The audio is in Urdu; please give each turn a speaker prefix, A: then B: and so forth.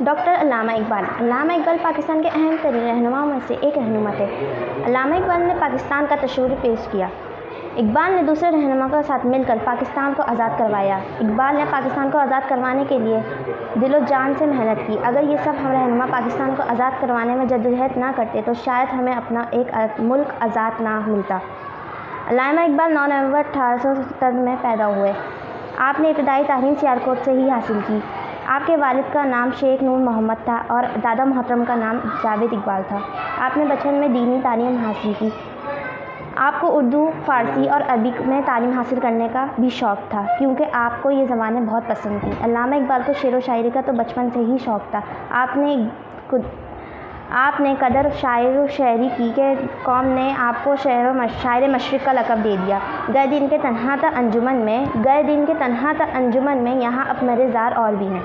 A: ڈاکٹر علامہ اقبال۔ علامہ اقبال پاکستان کے اہم ترین رہنماؤں میں سے ایک رہنما تھے۔ علامہ اقبال نے پاکستان کا تصور پیش کیا۔ اقبال نے دوسرے رہنما کے ساتھ مل کر پاکستان کو آزاد کروایا۔ اقبال نے پاکستان کو آزاد کروانے کے لیے دل و جان سے محنت کی۔ اگر یہ سب ہم رہنما پاکستان کو آزاد کروانے میں جدوجہد نہ کرتے تو شاید ہمیں اپنا ایک ملک آزاد نہ ملتا۔ علامہ اقبال 9 نومبر 1870 میں پیدا ہوئے۔ آپ نے ابتدائی تعلیم سیالکوٹ سے ہی حاصل کی۔ آپ کے والد کا نام شیخ نور محمد تھا اور دادا محترم کا نام جاوید اقبال تھا۔ آپ نے بچپن میں دینی تعلیم حاصل کی۔ آپ کو اردو، فارسی اور عربی میں تعلیم حاصل کرنے کا بھی شوق تھا کیونکہ آپ کو یہ زبانیں بہت پسند تھیں۔ علامہ اقبال کو شعر و شاعری کا تو بچپن سے ہی شوق تھا۔ آپ نے قدر شاعر و شاعری کی کہ قوم نے آپ کو شاعر مشرق کا لقب دے دیا۔ گئے دن کے تنہا تر انجمن میں یہاں اپمرے زار اور بھی ہیں۔